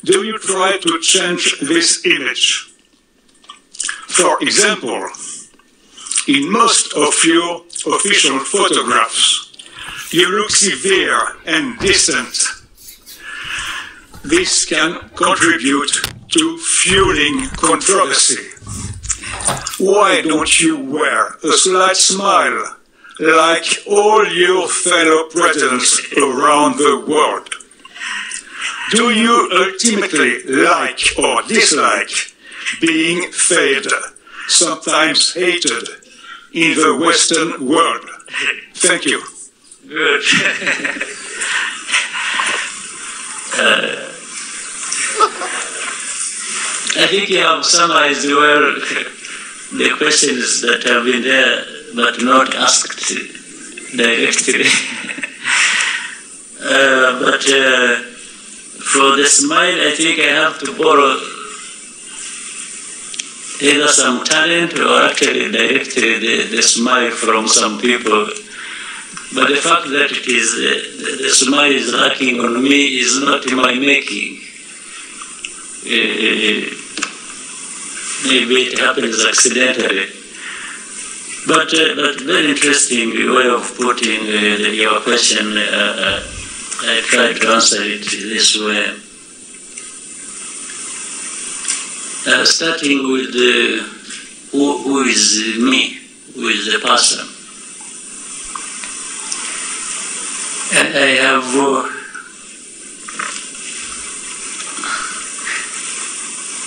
do you try to change this image? For example, in most of your official photographs, you look severe and distant. This can contribute to fueling controversy. Why don't you wear a slight smile like all your fellow presidents around the world? Do you ultimately like or dislike being fed, sometimes hated, in the Western world? Thank you. Good. I think you have summarized well the questions that have been there but not asked directly. But for the smile, I think I have to borrow either some talent or actually directly the smile from some people. But the fact that it is the smile is lacking on me is not in my making. Maybe it happens accidentally. But very interesting way of putting your question. I try to answer it this way. Starting with who is me, who is the person. And I have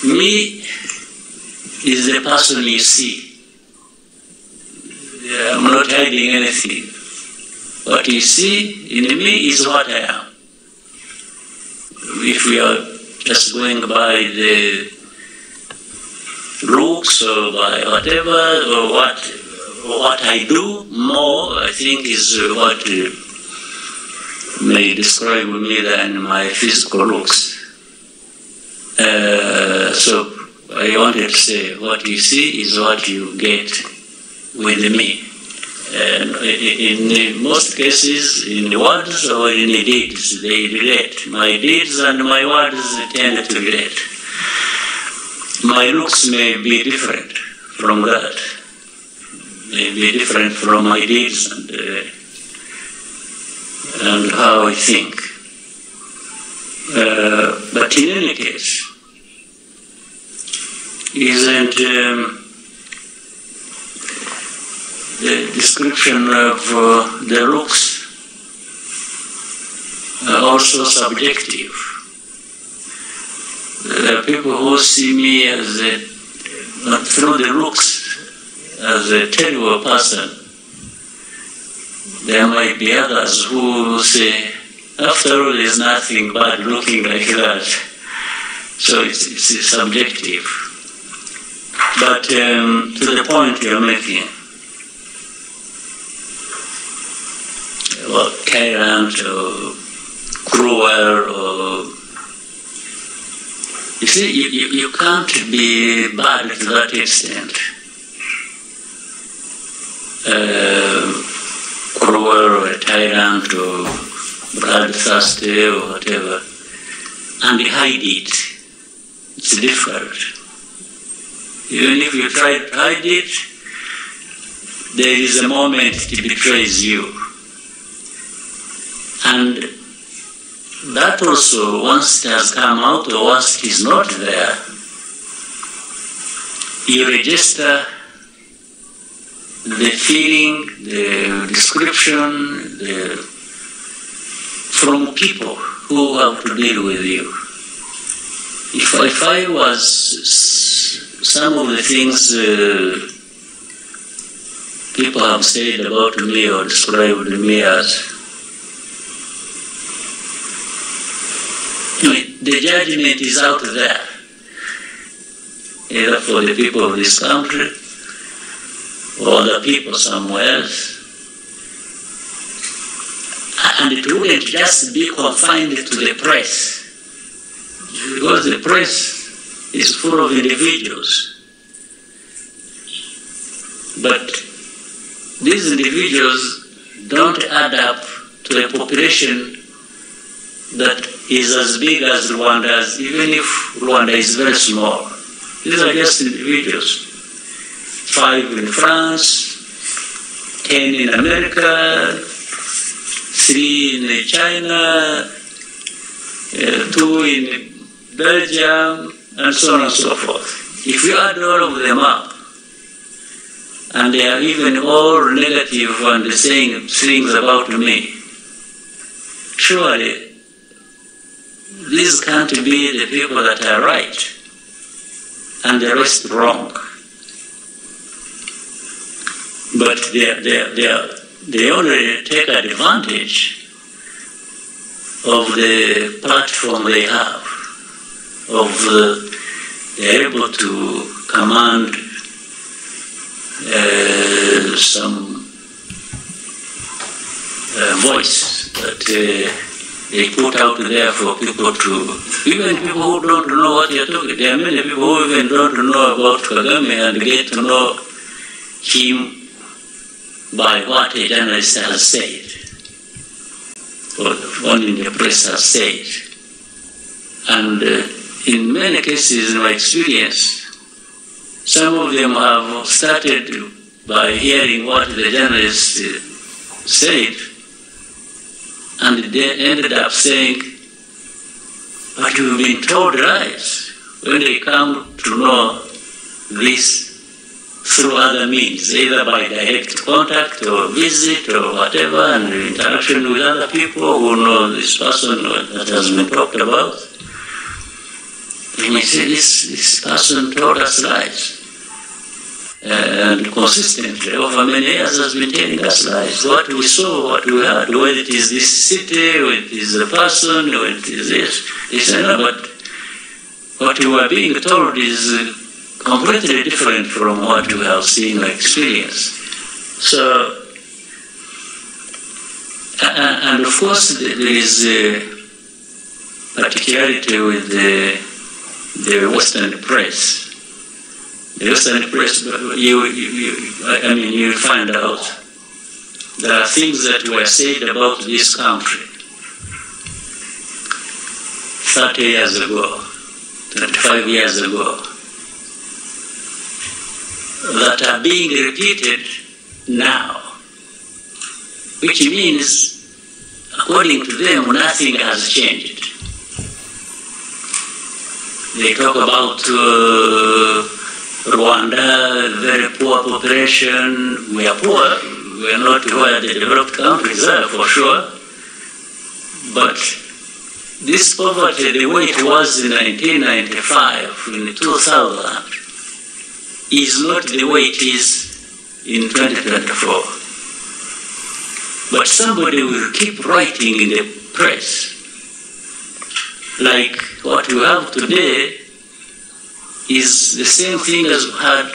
me is the person you see. I'm not hiding anything. What you see in me is what I am. If we are just going by the looks or by whatever, or what I do more, I think is what may describe me than my physical looks. So I wanted to say, what you see is what you get with me. And in most cases, in words or in deeds, they relate. My deeds and my words tend to relate. My looks may be different from that, may be different from my deeds and how I think. But in any case, isn't the description of the looks also subjective? There are people who see me as through the looks as a terrible person. There might be others who say, after all, there's nothing bad looking like that. So it's subjective. But to the point you're making, well, tyrant or cruel or... You see, you can't be bad to that extent. Cruel or a tyrant or bloodthirsty or whatever, and hide it. It's difficult. Even if you try to hide it, there is a moment it betrays you. And that also, once it has come out or once it is not there, you register the feeling, the description, from people who have to deal with you. If I was some of the things people have said about me or described me as, the judgment is out there, either for the people of this country or the people somewhere else. And it wouldn't just be confined to the press, because the press is full of individuals. But these individuals don't add up to a population that is as big as Rwanda's, even if Rwanda is very small. These are just individuals. 5 in France, 10 in America, 3 in China, 2 in Belgium, and so on and so forth. If you add all of them up, and they are even all negative and saying things about me, surely these can't be the people that are right and the rest wrong. But they only take advantage of the platform they have, they're able to command some voice that they put out there for people to, even people who don't know what you're talking. There are many people who even don't know about Kagame and get to know him by what a journalist has said, or one in the press has said. And in many cases, in my experience, some of them have started by hearing what the journalist said, and they ended up saying, but you've been told lies, when they come to know this through other means, either by direct contact or visit or whatever, and interaction with other people who know this person that has been talked about. And I say, this person told us lies. And consistently, over many years, has been telling us lies. What we saw, what we heard, whether it is this city, whether it is the person, whether it is this. They say, no, but what you are being told is completely different from what you have seen or experienced. So, and of course, there is a particularity with the Western press. The Western press, you find out there are things that were said about this country 30 years ago, 25 years ago, that are being repeated now, which means, according to them, nothing has changed. They talk about Rwanda, very poor population. We are poor. We are not where the developed countries are, for sure. But this poverty, the way it was in 1995, in 2000, is not the way it is in 2024. But somebody will keep writing in the press, like what we have today is the same thing as we had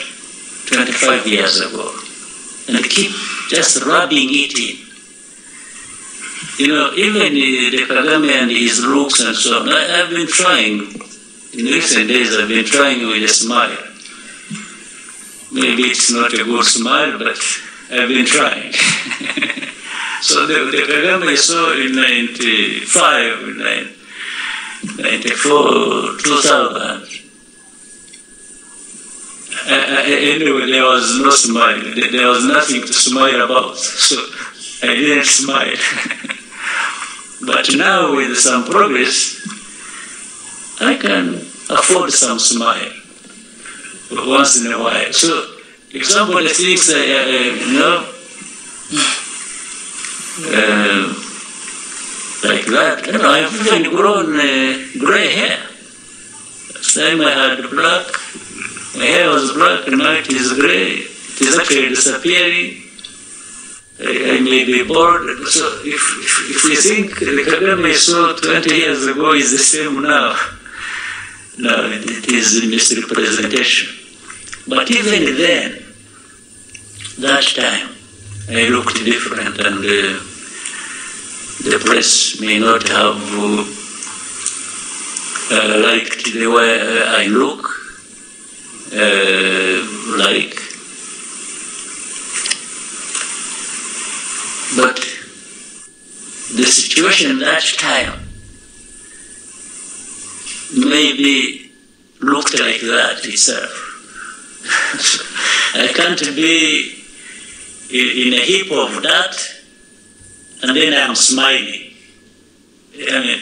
25 years ago, and keep just rubbing it in. You know, even the Kagame and his looks and so on, I've been trying, in recent days I've been trying with a smile. Maybe it's not a good smile, but I've been trying. So the Kagame I saw in 95, 94, 2000, anyway, there was no smile. There was nothing to smile about, so I didn't smile. But now, with some progress, I can afford some smile once in a while. So, if somebody thinks like that, I've even grown gray hair. Last time I had black. My hair was black, and now it is grey. It is actually disappearing. I may be bored. So if we think the Kagame I saw 20 years ago is the same now, no, it is a misrepresentation. But even then, that time, I looked different, and the press may not have liked the way I look. But the situation that time maybe looked like that itself. I can't be in a heap of that and then I'm smiling. I mean,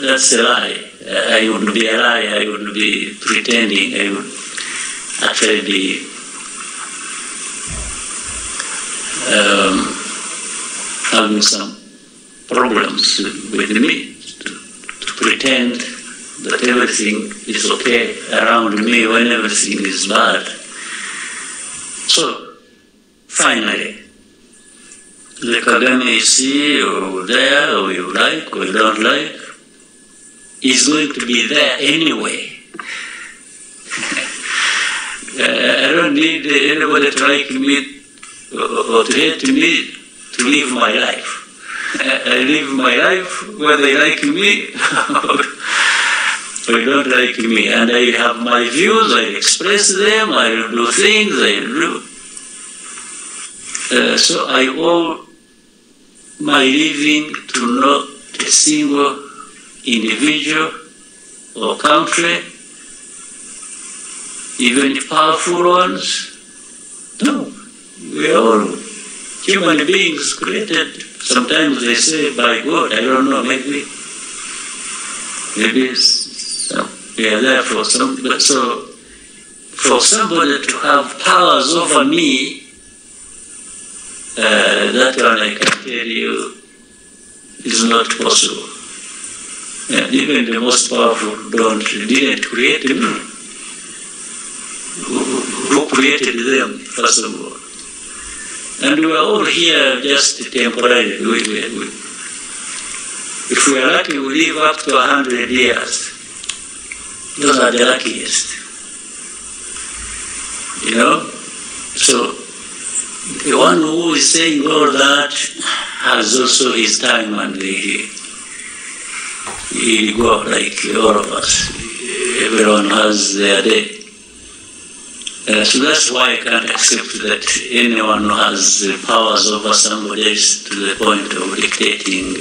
that's a lie. I wouldn't be a lie, I wouldn't be pretending, I would actually be having some problems with me to pretend that everything is okay around me when everything is bad. So, finally, the Kagame you see or there, or you like or you don't like, is going to be there anyway. I don't need anybody to like me or to hate me to live my life. I live my life whether they like me or don't like me. And I have my views, I express them, I do things, I do. So I owe my living to not a single individual or country, even powerful ones. No, we are all human beings created. Sometimes they say by God, I don't know, maybe we are there for some, but so for somebody to have powers over me, that one I can tell you is not possible. And even the most powerful didn't create me. Who created them, first of all? And we are all here just temporarily. If we are lucky, we live up to 100 years. Those are the luckiest. You know? So, the one who is saying all that has also his time and he'll go like all of us. Everyone has their day. So that's why I can't accept that anyone who has powers over somebody else to the point of dictating.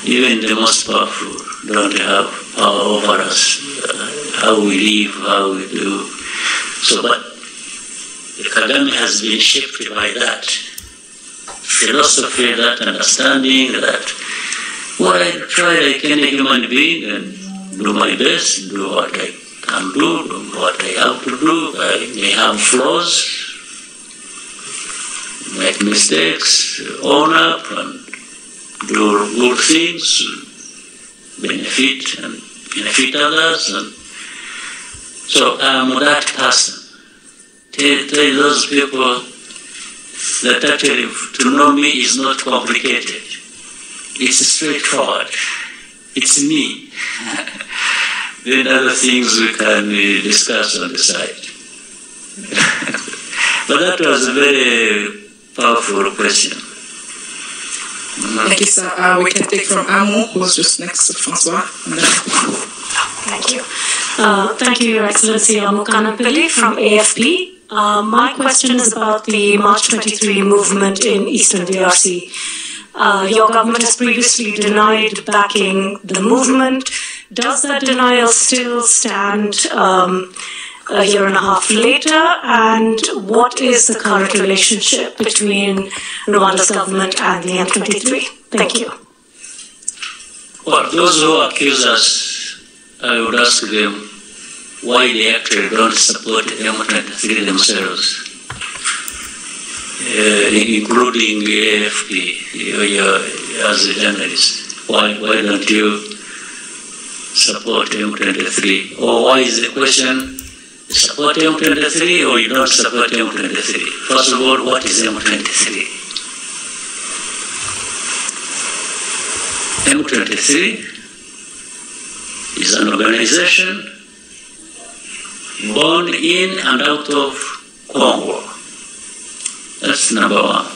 Even the most powerful don't have power over us, how we live, how we do. So, but Kagame has been shaped by that philosophy, that understanding, that I try like any human being and do my best, do what I can do what I have to do. I may have flaws, make mistakes, own up and do good things, benefit others. And so I'm that person. Tell those people that actually to know me is not complicated. It's straightforward. It's me. Then other things we can discuss on the side. But that was a very powerful question. Thank you, sir. We can take from Amo, who was just next to Francois. Thank you. Thank you, Your Excellency Amo Kanapeli from AFP. My question is about the March 23 movement in Eastern DRC. Your government has previously denied backing the movement. Does that denial still stand a year and a half later? And what is the current relationship between Rwanda's government and the M23? Thank you. Well, those who accuse us, I would ask them why they actually don't support M23 themselves, including AFP, as a journalist. Why don't you support M23? Or why is the question, support M23 or you don't support M23? First of all, what is M23? M23 is an organization born in and out of Congo. That's number one.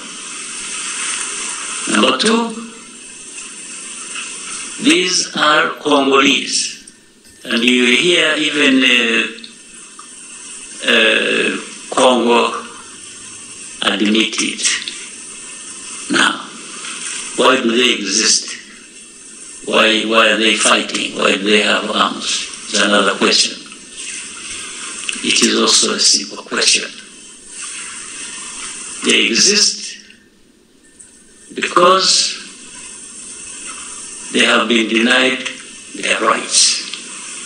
Number two, these are Congolese. And you hear even Congo admit it. Now, why do they exist? Why are they fighting? Why do they have arms? It's another question. It is also a simple question. They exist because they have been denied their rights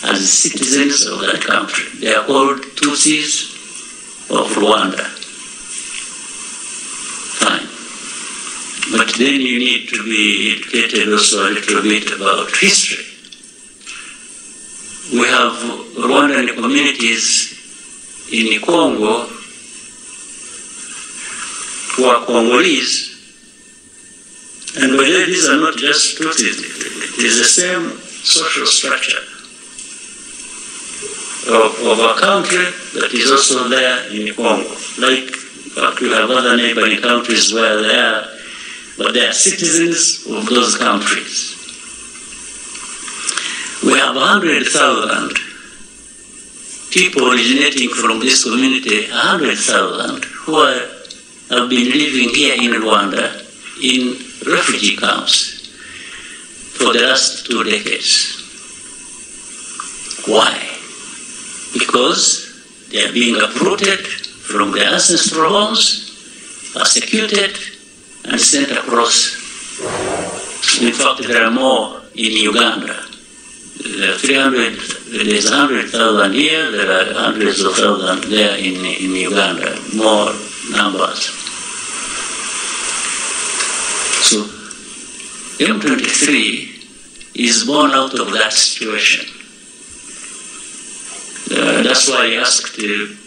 as citizens of that country. They are called Tutsis of Rwanda. Fine. But then you need to be educated also a little bit about history. We have Rwandan communities in Congo who are Congolese, and by the way, these are not just Tutsis. It is the same social structure of a country that is also there in Congo. Like, in fact, we have other neighboring countries where they are, but they are citizens of those countries. We have 100,000 people originating from this community, 100,000 who have been living here in Rwanda in refugee camps for the last 2 decades. Why? Because they are being uprooted from their ancestral homes, persecuted, and sent across. In fact, there are more in Uganda. There are 100,000 here, there are hundreds of thousands there in Uganda, more numbers. So, M23 is born out of that situation. That's why I asked the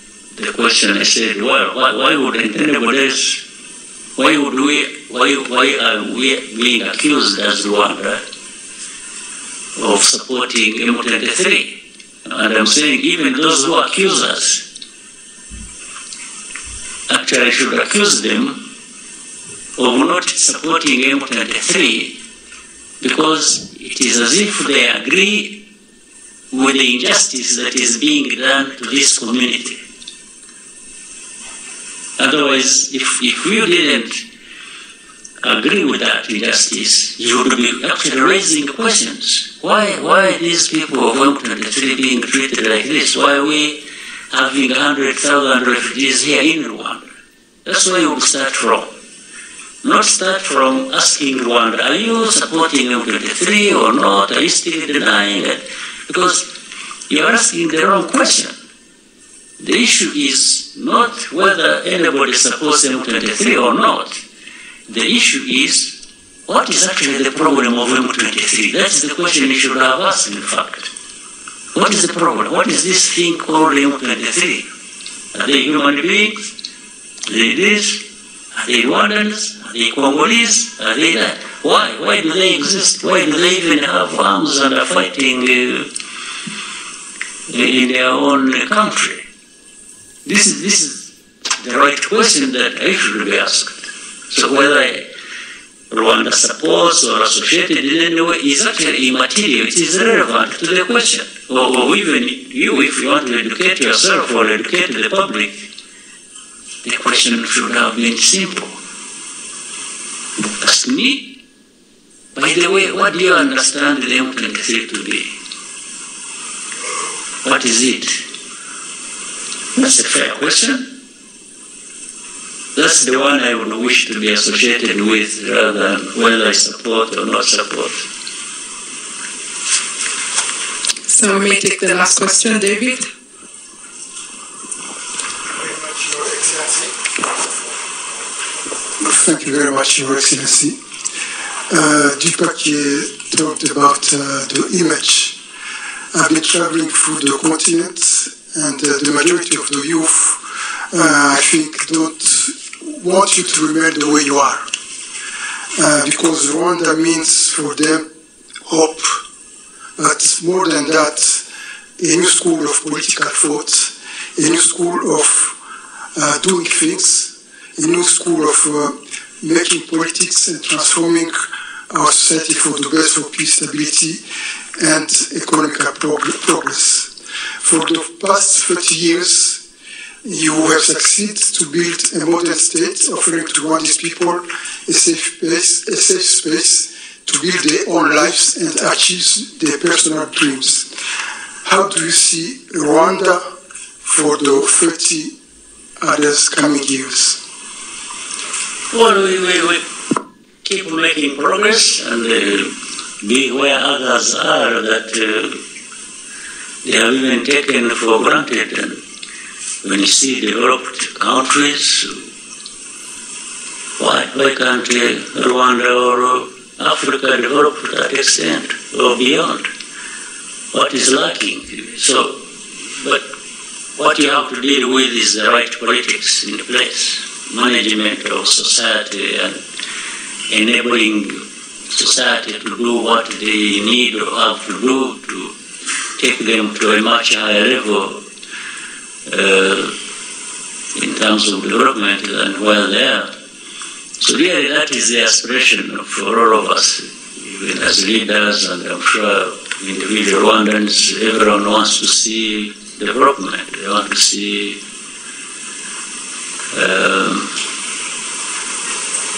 question. I said, well, why wouldn't anybody else? Why are we being accused as Rwanda of supporting M23? And I'm saying even those who accuse us, actually I should accuse them of not supporting M23 because it is as if they agree with the injustice that is being done to this community. Otherwise, if you didn't agree with that injustice, you would be actually raising questions. Why are these people of M23 being treated like this? Why are we having 100,000 refugees here in Rwanda? That's where you would start from. Not start from asking Rwanda, are you supporting M23 or not? Are you still denying it? Because you are asking the wrong question. The issue is not whether anybody supports M23 or not. The issue is, what is actually the problem of M23? That's the question you should have asked, in fact. What is the problem? What is this thing called M23? Are they human beings? Are they this? Are they Rwandans? Are they Congolese? Are they that? Why? Why do they exist? Why do they even have arms and are fighting in their own country? This is the right question that I should be asked. So whether Rwanda supports or associated in any way is actually immaterial. It is irrelevant to the question. Or even you, if you want to educate yourself or educate the public, the question should have been simple. Ask me, by the way, what do you understand the M23 to be? What is it? That's a fair question. That's the one I would wish to be associated with rather than whether I support or not support. So we may take the last question, David. Thank you very much, Your Excellency. Deepak talked about the image. I've been traveling through the continent, and the majority of the youth, I think, don't want you to remain the way you are. Because Rwanda means for them hope, but more than that, a new school of political thought, a new school of doing things, a new school of making politics and transforming our society for the best of peace, stability, and economic progress. For the past 30 years, you have succeeded to build a modern state offering to Rwandese people a safe space to build their own lives and achieve their personal dreams. How do you see Rwanda for the 30 others coming years? Well, we keep making progress and be where others are that they have even taken for granted. And when you see developed countries, why can't Rwanda or Africa develop to that extent or beyond? What is lacking? So, but what you have to deal with is the right politics in place, management of society and enabling society to do what they need or have to do to take them to a much higher level in terms of development than where they are. So really that is the aspiration for all of us, even as leaders, and I'm sure individual Rwandans, everyone wants to see development. They want to see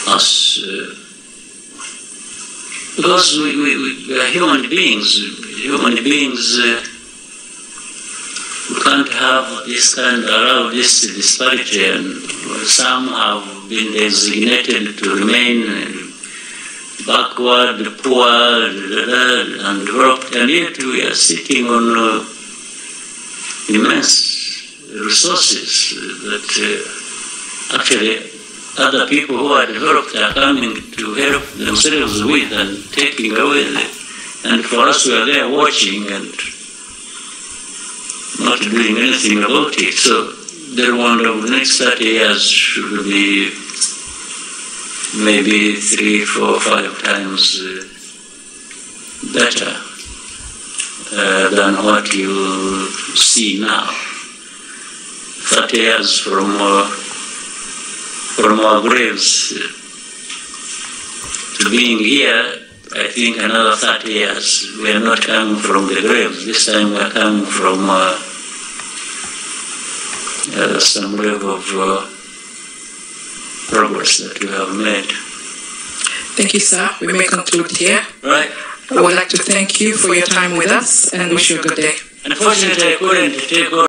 us, because we are human beings. Human beings, we can't have this kind of allow this disparity, and some have been designated to remain backward, poor, undeveloped, and yet we are sitting on immense resources that actually other people who are developed are coming to help themselves with and taking away. And for us, we are there watching and not doing anything about it. So the Rwanda of the next 30 years should be maybe 3, 4, 5 times better than what you see now. 30 years from our graves to being here, I think another 30 years. We are not coming from the graves. This time we are coming from some level of progress that we have made. Thank you, sir. We may conclude here. Right. I would like to thank you for your time with us and wish you a good day. Unfortunately, I couldn't take all